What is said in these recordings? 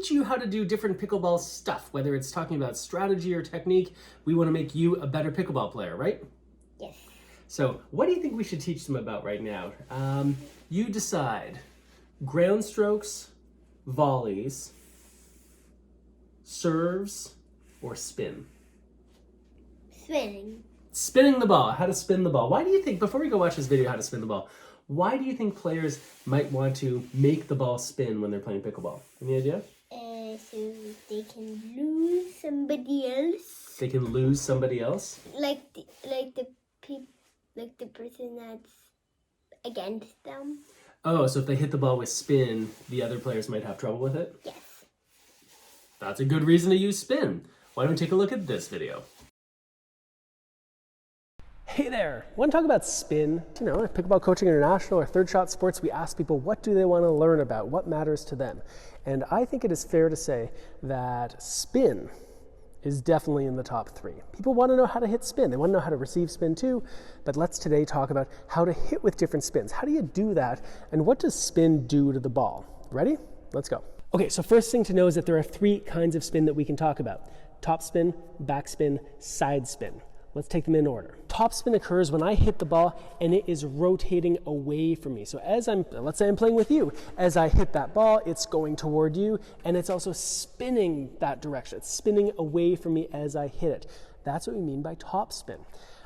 teach you how to do different pickleball stuff, whether it's talking about strategy or technique. We want to make you a better pickleball player, right? Yes. So what do you think we should teach them about right now? You decide. Ground strokes, volleys, serves, or spin? Spinning. Spinning the ball, how to spin the ball. Why do you think, before we go watch this video, how to spin the ball, why do you think players might want to make the ball spin when they're playing pickleball? Any idea? So they can lose somebody else. They can lose somebody else? Like the person that's against them. Oh, so if they hit the ball with spin, the other players might have trouble with it? Yes. That's a good reason to use spin. Why don't we take a look at this video? Hey there, want to talk about spin? You know, at Pickleball Coaching International or Third Shot Sports, we ask people what do they want to learn about, what matters to them. And I think it is fair to say that spin is definitely in the top 3. People want to know how to hit spin. They want to know how to receive spin too, but let's today talk about how to hit with different spins. How do you do that, and what does spin do to the ball? Ready? Let's go. Okay, so first thing to know is that there are 3 kinds of spin that we can talk about. Top spin, backspin, side spin. Let's take them in order. Top spin occurs when I hit the ball and it is rotating away from me. So let's say I'm playing with you. As I hit that ball, it's going toward you and it's also spinning that direction. It's spinning away from me as I hit it. That's what we mean by top spin.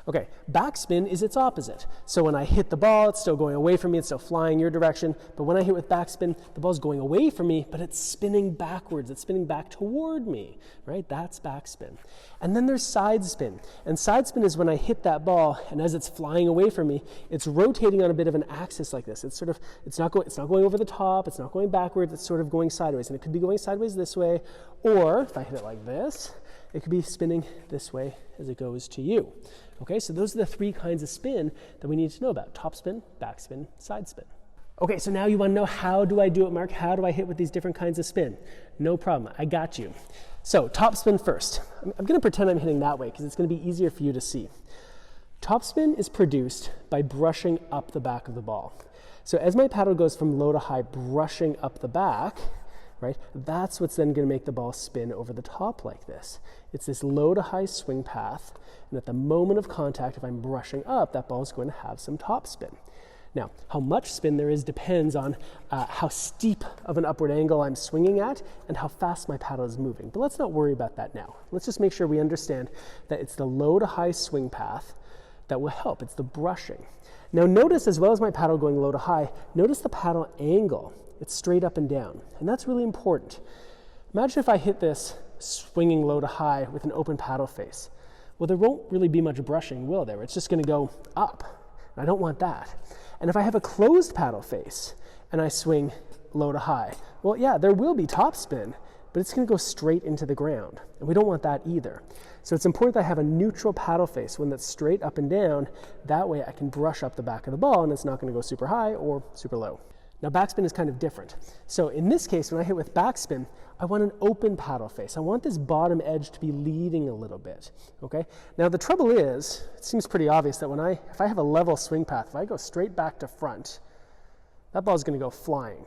Okay, backspin is its opposite. So when I hit the ball, it's still going away from me, it's still flying your direction. But when I hit with backspin, the ball's going away from me, but it's spinning backwards. It's spinning back toward me, right? That's backspin. And then there's side spin. And side spin is when I hit that ball, and as it's flying away from me, it's rotating on a bit of an axis like this. It's not going over the top, it's not going backwards, it's sort of going sideways. And it could be going sideways this way, or if I hit it like this, it could be spinning this way as it goes to you. Okay, so those are the 3 kinds of spin that we need to know about: top spin, backspin, side spin. Okay, so now you want to know, how do I do it, Mark? How do I hit with these different kinds of spin? No problem, I got you. So top spin first. I'm going to pretend I'm hitting that way because it's going to be easier for you to see. Top spin is produced by brushing up the back of the ball. So as my paddle goes from low to high, brushing up the back, right? That's what's then going to make the ball spin over the top like this. It's this low to high swing path, and at the moment of contact, if I'm brushing up, that ball is going to have some top spin. Now, how much spin there is depends on how steep of an upward angle I'm swinging at and how fast my paddle is moving. But let's not worry about that now. Let's just make sure we understand that it's the low to high swing path that will help. It's the brushing. Now notice, as well as my paddle going low to high, notice the paddle angle. It's straight up and down, and that's really important. Imagine if I hit this swinging low to high with an open paddle face. Well, there won't really be much brushing, will there? It's just going to go up, and I don't want that. And if I have a closed paddle face and I swing low to high, well, yeah, there will be top spin, but it's going to go straight into the ground, and we don't want that either. So it's important that I have a neutral paddle face, one that's straight up and down. That way I can brush up the back of the ball, and it's not going to go super high or super low. Now backspin is kind of different. So in this case, when I hit with backspin, I want an open paddle face. I want this bottom edge to be leading a little bit, okay? Now the trouble is, it seems pretty obvious that if I have a level swing path, if I go straight back to front, that ball is going to go flying.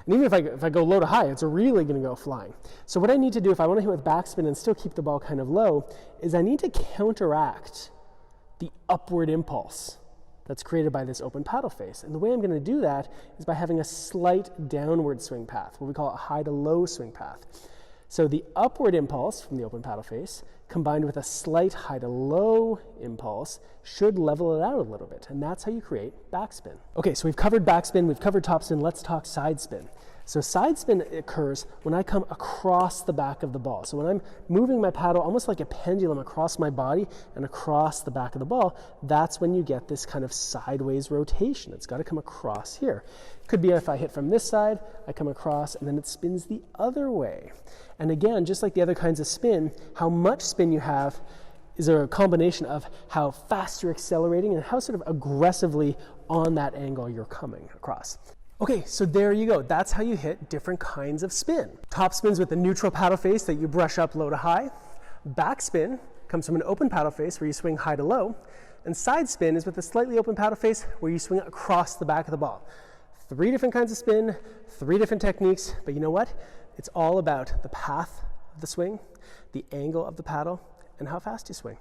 And even if I go low to high, it's really going to go flying. So what I need to do if I want to hit with backspin and still keep the ball kind of low is I need to counteract the upward impulse that's created by this open paddle face. And the way I'm going to do that is by having a slight downward swing path, what we call a high to low swing path. So the upward impulse from the open paddle face combined with a slight high to low impulse should level it out a little bit, and that's how you create backspin. Okay, so we've covered backspin, we've covered topspin, let's talk side spin. So side spin occurs when I come across the back of the ball. So when I'm moving my paddle almost like a pendulum across my body and across the back of the ball, that's when you get this kind of sideways rotation. It's got to come across here. Could be if I hit from this side, I come across, and then it spins the other way. And again, just like the other kinds of spin, how much spin you have is a combination of how fast you're accelerating and how sort of aggressively on that angle you're coming across. Okay, so there you go. That's how you hit different kinds of spin. Top spin's with the neutral paddle face that you brush up low to high. Backspin comes from an open paddle face where you swing high to low. And side spin is with a slightly open paddle face where you swing across the back of the ball. 3 different kinds of spin, 3 different techniques, but you know what? It's all about the path of the swing, the angle of the paddle, and how fast you swing.